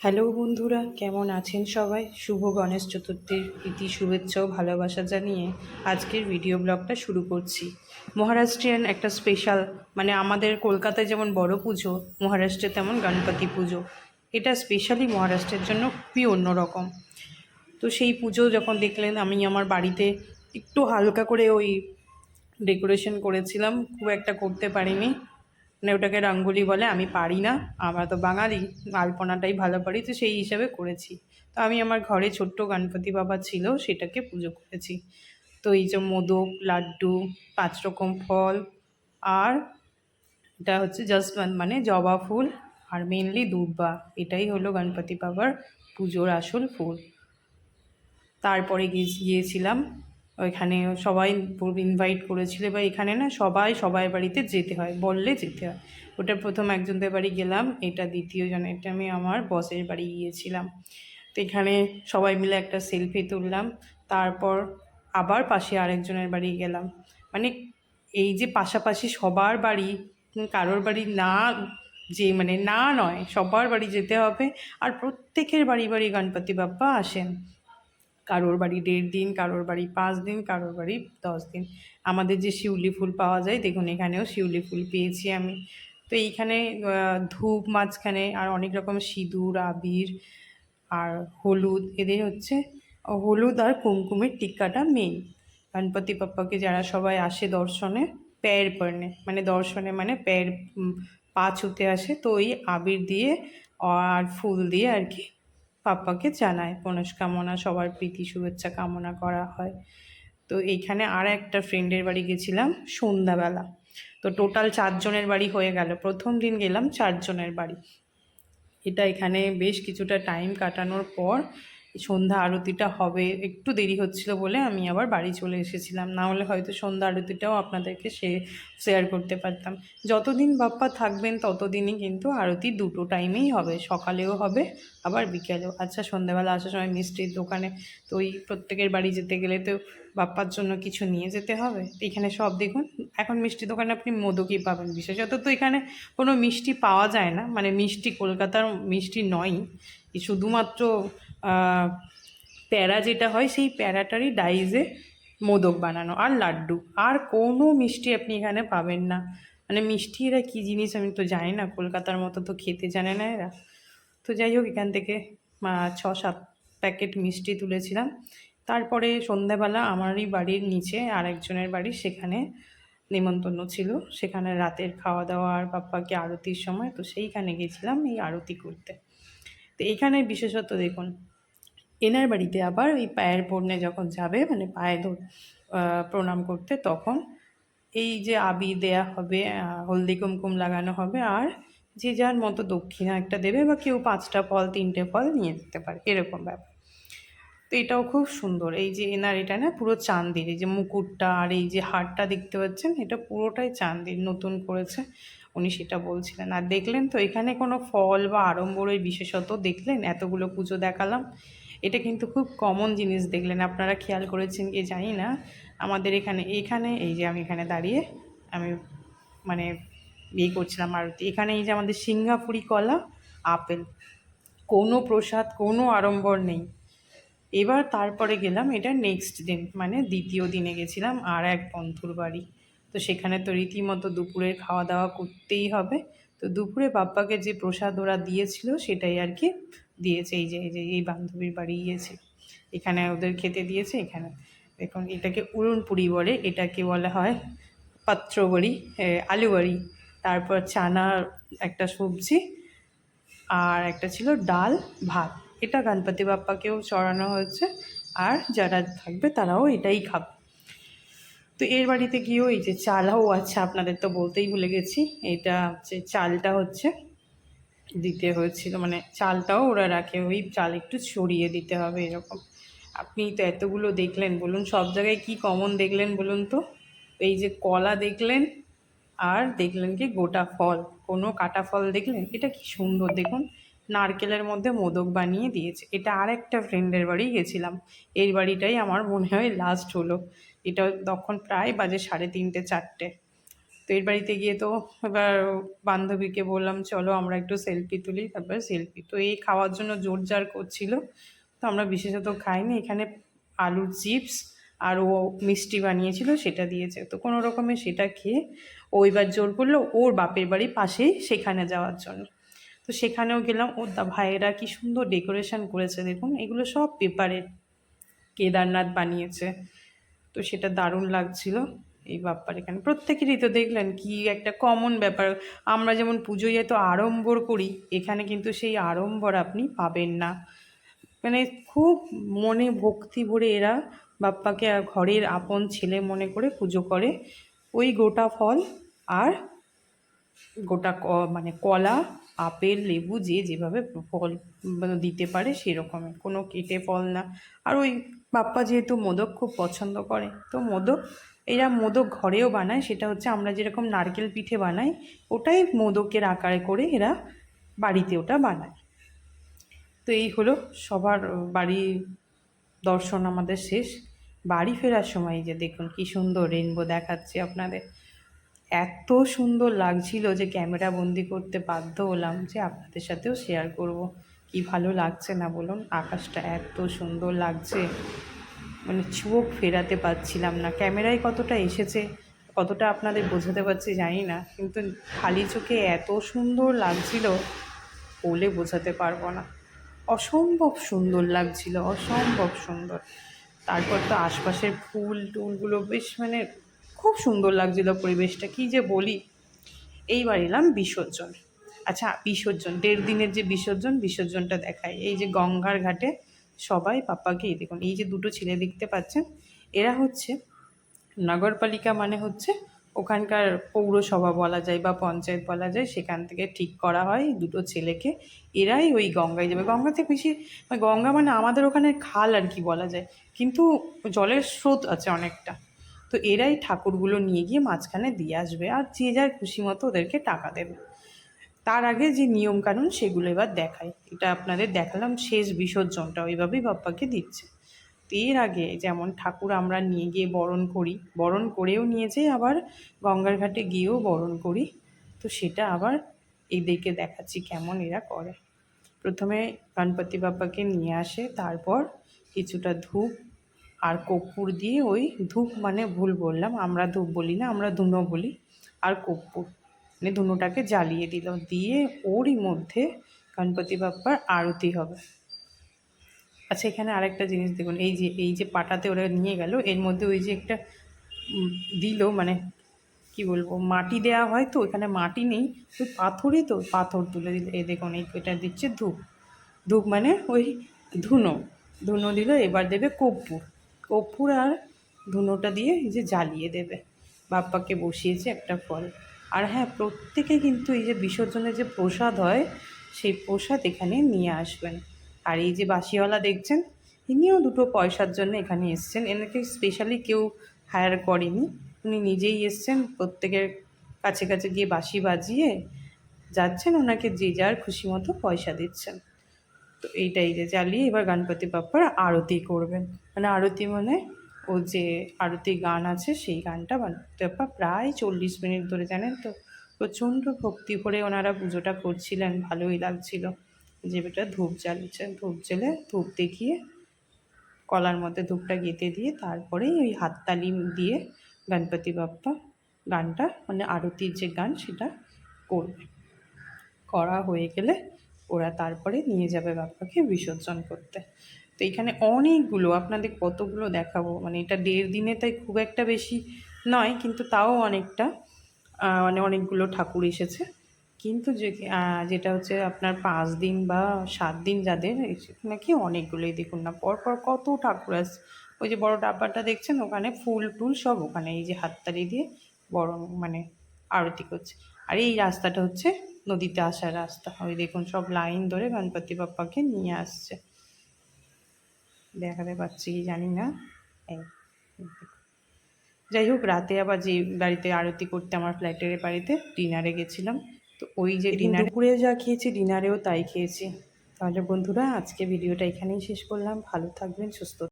Hello বন্ধুরা, কেমন আছেন সবাই? শুভ গণেশ চতুর্থীর প্রীতি শুভেচ্ছা ও ভালোবাসা জানিয়ে আজকের ভিডিও ব্লগটা শুরু করছি। মহারাষ্ট্রিয়ান একটা স্পেশাল, মানে আমাদের কলকাতায় যেমন বড় পুজো, মহারাষ্ট্রে তেমন গণপতি পুজো। এটা স্পেশালি মহারাষ্ট্রের জন্য খুবই অন্যরকম। তো সেই পুজো যখন দেখলেন, আমি আমার বাড়িতে একটু হালকা করে ওই ডেকোরেশন করেছিলাম, খুব একটা করতে পারিনি। মানে ওটাকে রঙ্গোলি বলে, আমি পারি না, আমরা তো বাঙালি, আলপনাটাই ভালো পারি, তো সেই হিসাবে করেছি। তো আমি আমার ঘরে ছোট্ট গণপতি বাবা ছিল, সেটাকে পুজো করেছি। তো এই যে মোদক, লাড্ডু, 5 রকম ফল, আর এটা হচ্ছে জসবন্ত মানে জবা ফুল, আর মেনলি দুর্বা। এটাই হলো গণপতি বাবার পুজোর আসল ফুল। তারপরে গিয়েছিলাম ওইখানে, সবাই ইনভাইট করেছিল, বা এখানে না সবাই সবাই বাড়িতে যেতে হয়, বললে যেতে হয়। ওটা প্রথম একজনদের বাড়ি গেলাম, এটা দ্বিতীয় জন, এটা আমি আমার বসের বাড়ি গিয়েছিলাম। তো এখানে সবাই মিলে একটা সেলফি তুললাম। তারপর আবার পাশে আরেকজনের বাড়ি গেলাম। মানে এই যে পাশাপাশি সবার বাড়ি, কারোর বাড়ি না, যে মানে না নয়, সবার বাড়ি যেতে হবে। আর প্রত্যেকের বাড়ি বাড়ি গণপতি বাপ্পা আসেন। কারোর বাড়ি 1.5 দিন, কারোর বাড়ি 5 দিন, কারোর বাড়ি 10 দিন। আমাদের যে শিউলি ফুল পাওয়া যায়, দেখুন এখানেও শিউলি ফুল পেয়েছি আমি। তো এইখানে ধূপ মাঝখানে, আর অনেক রকম সিঁদুর, আবির আর হলুদ, এদের হচ্ছে হলুদ আর কুমকুমের টিক্কাটা মেন। গণপতি বাপ্পাকে যারা সবাই আসে দর্শনে, প্যার পড়নে, মানে দর্শনে মানে প্যার, পা ছুতে আসে, তো ওই আবির দিয়ে আর ফুল দিয়ে আর কি পাপ্পাকে জানায় মনস্কামনা, সবার প্রীতি শুভেচ্ছা কামনা করা হয়। তো এইখানে আর একটা ফ্রেন্ডের বাড়ি গেছিলাম সন্ধ্যাবেলা। তো টোটাল 4 জনের বাড়ি হয়ে গেল। প্রথম দিন গেলাম 4 জনের বাড়ি। এটা এখানে বেশ কিছুটা টাইম কাটানোর পর সন্ধ্যা আরতিটা হবে, একটু দেরি হচ্ছিল বলে আমি আবার বাড়ি চলে এসেছিলাম, না হলে হয়তো সন্ধ্যা আরতিটাও আপনাদেরকে শেয়ার করতে পারতাম। যতদিন বাপ্পা থাকবেন ততদিনই কিন্তু আরতি দুটো টাইমেই হবে, সকালেও হবে আবার বিকেলেও। আচ্ছা, সন্ধ্যাবেলা আসার সময় মিষ্টির দোকানে, তো ওই প্রত্যেকের বাড়ি যেতে গেলে তো বাপ্পার জন্য কিছু নিয়ে যেতে হবে। এখানে সব দেখুন, এখন মিষ্টি দোকানে আপনি মোদকই পাবেন, বিশেষত তো এখানে কোনো মিষ্টি পাওয়া যায় না, মানে মিষ্টি কলকাতার মিষ্টি নয়, শুধুমাত্র প্যারা যেটা হয় সেই প্যারাটারই ডাইজে মোদক বানানো আর লাড্ডু, আর কোনো মিষ্টি আপনি এখানে পাবেন না। মানে মিষ্টি এরা কী জিনিস আমি তো জানি না, কলকাতার মতো তো খেতে জানে না এরা। তো যাই হোক, এখান থেকে 6-7 প্যাকেট মিষ্টি তুলেছিলাম। তারপরে সন্ধ্যাবেলা আমারই বাড়ির নিচে আরেকজনের বাড়ি, সেখানে নেমন্তন্ন ছিল, সেখানে রাতের খাওয়া দাওয়া আর বাপ্পাকে আরতির সময়, তো সেইখানে গেছিলাম এই আরতি করতে। তো এইখানে বিশেষত দেখুন, এনার বাড়িতে আবার ওই পায়ের পড়নে যখন যাবে, মানে পায়ে প্রণাম করতে, তখন এই যে আবির দেয়া হবে, হলদি কুমকুম লাগানো হবে, আর যে যার মতো দক্ষিণা একটা দেবে, বা কেউ 5টা ফল 3টে ফল নিয়ে যেতে পারে, এরকম ব্যাপার। তো এটাও খুব সুন্দর। এই যে এনার এটা না পুরো চাঁদির, এই যে মুকুটটা আর এই যে হারটা দেখতে পাচ্ছেন, এটা পুরোটাই চাঁদির, নতুন করেছে উনি, সেটা বলছিলেন। আর দেখলেন তো এখানে কোনো ফল বা আড়ম্বরের বিশেষত দেখলেন, এতগুলো পুজো দেখালাম, এটা কিন্তু খুব কমন জিনিস দেখলেন। আপনারা খেয়াল করেছেন কি জানি না, আমাদের এখানে এখানে এই যে আমি এখানে দাঁড়িয়ে আমি মানে করছিলাম আরতি, এখানে এই যে আমাদের সিঙ্গাপুরি কলা, আপেল, কোনো প্রসাদ, কোনো আড়ম্বর নেই। এবার তারপরে গেলাম, এটা নেক্সট দিন মানে দ্বিতীয় দিনে গেছিলাম আর এক বন্ধুর বাড়ি। তো সেখানে তো রীতিমতো দুপুরের খাওয়া দাওয়া করতেই হবে। তো দুপুরে বাপ্পাকে যে প্রসাদ ওরা দিয়েছিল সেটাই আর কি দিয়েছে, এই বান্ধবীর বাড়ি গিয়েছে, এখানে ওদের খেতে দিয়েছে। এখানে দেখুন, এটাকে উড়নপুরি বলে, এটাকে বলা হয় পাত্রবড়ি, আলু বড়ি, তারপর চানার একটা সবজি, আর একটা ছিল ডাল ভাত। এটা গণপতি বাপ্পাকেও চড়ানো হয়েছে, আর যারা থাকবে তারাও এটাই খাবে। তো এর বাড়িতে গিয়েও এই যে চালাও, আচ্ছা আপনাদের তো বলতেই ভুলে গেছি, এটা হচ্ছে চালটা হচ্ছে দিতে হয়েছিল, মানে চালটাও ওরা রাখে, ওই চাল একটু ছড়িয়ে দিতে হবে এরকম। আপনি তো এতগুলো দেখলেন, বলুন সব জায়গায় কি কমন দেখলেন বলুন তো? এই যে কলা দেখলেন, আর দেখলেন কি গোটা ফল, কোনো কাটা ফল দেখলেন? এটা কি সুন্দর দেখুন, নারকেলের মধ্যে মোদক বানিয়ে দিয়েছে। এটা আর একটা ফ্রেন্ডের বাড়ি গেছিলাম, এই বাড়িটাই আমার মনে হয় লাস্ট হলো। এটা তখন প্রায় বাজে 3:30 4টে। তো বাপের বাড়িতে গিয়ে তো এবার বান্ধবীকে বললাম চলো আমরা একটু সেলফি তুলি, তারপরে সেলফি তো এই খাওয়ার জন্য জোরজার করছিল। তো আমরা বিশেষত খাইনি, এখানে আলুর চিপস আর ও মিষ্টি বানিয়েছিল সেটা দিয়েছে, তো কোনো রকমে সেটা খেয়ে ও এবার জোর করলো ওর বাপের বাড়ি পাশেই সেখানে যাওয়ার জন্য। তো সেখানেও গেলাম, ওর ভাইয়েরা কি সুন্দর ডেকোরেশন করেছে দেখুন, এগুলো সব পেপারের, কেদারনাথ বানিয়েছে, তো সেটা দারুণ লাগছিল। এই বাপ্পার এখানে প্রত্যেকেরই তো দেখলেন কি একটা কমন ব্যাপার, আমরা যেমন পুজোয় এত আড়ম্বর করি, এখানে কিন্তু সেই আড়ম্বর আপনি পাবেন না। মানে খুব মনে ভক্তি ভরে এরা বাপ্পাকে ঘরের আপন ছেলে মনে করে পুজো করে। ওই গোটা ফল আর গোটা মানে কলা, আপেল, লেবু যে যেভাবে ফল মানে দিতে পারে সেরকমের, কোনো কেটে ফল না। আর ওই বাপ্পা যেহেতু মোদক খুব পছন্দ করে, তো মোদক, এরা মোদক ঘরেও বানায়, সেটা হচ্ছে আমরা যেরকম নারকেল পিঠে বানাই ওটাই মোদকের আকারে করে এরা বাড়িতে ওটা বানায়। তো এই হলো সবার বাড়ি দর্শন আমাদের শেষ। বাড়ি ফেরার সময় যে দেখুন কি সুন্দর রেনবো দেখাচ্ছে আপনাদের, এত সুন্দর লাগছিল যে ক্যামেরা বন্দি করতে বাধ্য হলাম, যে আপনাদের সাথেও শেয়ার করব। কি ভালো লাগছে না বলুন, আকাশটা এত সুন্দর লাগছে, মানে চোখ ফেরাতে পারছিলাম না। ক্যামেরায় কতটা এসেছে, কতটা আপনাদের বোঝাতে পারছি জানি না, কিন্তু খালি চোখে এত সুন্দর লাগছিল বলে বোঝাতে পারবো না। অসম্ভব সুন্দর লাগছিল, অসম্ভব সুন্দর। তারপর তো আশপাশের ফুল টুলগুলো বেশ মানে খুব সুন্দর লাগছিল পরিবেশটা, কি যে বলি। এইবার এলাম বিসর্জন। আচ্ছা বিসর্জন, 1.5 দিনের যে বিসর্জনটা দেখায়। এই যে গঙ্গার ঘাটে সবাই পাপ্পাকে, এই দেখুন এই যে দুটো ছেলে দেখতে পাচ্ছেন, এরা হচ্ছে নগরপালিকা, মানে হচ্ছে ওখানকার পৌরসভা বলা যায় বা পঞ্চায়েত বলা যায়, সেখান থেকে ঠিক করা হয় দুটো ছেলেকে, এরাই ওই গঙ্গায় যাবে। গঙ্গাতে বেশি গঙ্গা মানে আমাদের ওখানে খাল আর কি বলা যায়, কিন্তু জলের স্রোত আছে অনেকটা। তো এরাই ঠাকুরগুলো নিয়ে গিয়ে মাঝখানে দিয়ে আসবে, আর যে যার খুশি মতো ওদেরকে টাকা দেবে। তার আগে যে নিয়মকানুন সেগুলো এবার দেখায়, এটা আপনাদের দেখালাম শেষ বিসর্জনটা ওইভাবেই বাপ্পাকে দিচ্ছে। এর আগে যেমন ঠাকুর আমরা নিয়ে গিয়ে বরণ করি, বরণ করেও নিয়ে যাই, আবার গঙ্গার ঘাটে গিয়েও বরণ করি, তো সেটা আবার এদেরকে দেখাচ্ছি কেমন এরা করে। প্রথমে গণপতি বাপ্পাকে নিয়ে আসে, তারপর কিছুটা ধূপ আর কর্পূর দিয়ে, ওই ধূপ মানে ভুল বললাম, আমরা ধূপ বলি না, আমরা ধুনো বলি, আর কর্পূর মানে ধুনোটাকে জ্বালিয়ে দিল, দিয়ে ওরই মধ্যে গণপতি বাপ্পার আরতি হবে। আচ্ছা এখানে আরেকটা জিনিস দেখুন, এই যে পাটাতে ওরা নিয়ে গেল, এর মধ্যে ওই যে একটা দিল, মানে কি বলবো, মাটি দেওয়া হয়, তো এখানে মাটি নেই, ওই পাথরই, তো পাথর তুলে দিল। এই দেখুন এটা দিচ্ছে ধূপ, ধূপ মানে ওই ধুনো, ধুনো দিল। এবার দেবে কর্পূর, কর্পূর আর ধুনোটা দিয়ে এই যে জ্বালিয়ে দেবে। বাপ্পাকে বসিয়েছে একটা ফল। আর হ্যাঁ, প্রত্যেকে কিন্তু এই যে বিসর্জনের যে প্রসাদ হয় সেই প্রসাদ এখানে নিয়ে আসবেন। আর এই যে বাঁশিওয়ালা দেখছেন, ইনিও দুটো পয়সার জন্য এখানে এসছেন, এনাকে স্পেশালি কেউ হায়ার করেনি, উনি নিজেই এসছেন, প্রত্যেকের কাছে কাছে গিয়ে বাঁশি বাজিয়ে যাচ্ছেন, ওনাকে যে যার খুশি মতো পয়সা দিচ্ছেন। তো এইটাই যে জ্বালিয়ে এবার গণপতি বাপ্পার আরতি করবেন, মানে আরতি মানে ও যে আরতি গান আছে সেই গানটা গণপতি বাপ্পা প্রায় 40 মিনিট ধরে, জানেন তো, প্রচণ্ড ভক্তি ভরে ওনারা পুজোটা করছিলেন, ভালোই লাগছিল। যে বেটা ধূপ জ্বালিয়েছেন, ধূপ জ্বেলে ধূপ দেখিয়ে কলার মধ্যে ধূপটা গেঁথে দিয়ে তারপরেই ওই হাততালি দিয়ে গণপতি বাপ্পা গানটা, মানে আরতির যে গান সেটা করবে। করা হয়ে গেলে ওরা তারপরে নিয়ে যাবে বাপ্পাকে বিসর্জন করতে। তো এখানে অনেকগুলো, আপনাদের কতগুলো দেখাবো, মানে এটা 1.5 দিনে তাই খুব একটা বেশি নয়, কিন্তু তাও অনেকটা, মানে অনেকগুলো ঠাকুর এসেছে। কিন্তু যেটা হচ্ছে আপনার 5 দিন বা 7 দিন যাদের নাকি অনেকগুলোই, দেখুন না পরপর কত ঠাকুর আসছে। ওই যে বড় ডাব্বাটা দেখছেন ওখানে ফুল টুল সব ওখানে এই যে হাততালি দিয়ে বড় মানে আরতি করছে। আর এই রাস্তাটা হচ্ছে নদীতে আসার রাস্তা, ওই দেখুন সব লাইন ধরে গণপতি বাপ্পাকে নিয়ে আসছে। দেখাতে পাচ্ছি কি জানি না, এই যাই হোক, রাতে আবার যে বাড়িতে আরতি করতে আমার ফ্ল্যাটের বাড়িতে ডিনারে গেছিলাম, তো ওই যে দুপুরে যা খেয়েছি ডিনারেও তাই খেয়েছি। তাহলে বন্ধুরা আজকে ভিডিওটা এখানেই শেষ করলাম, ভালো থাকবেন, সুস্থ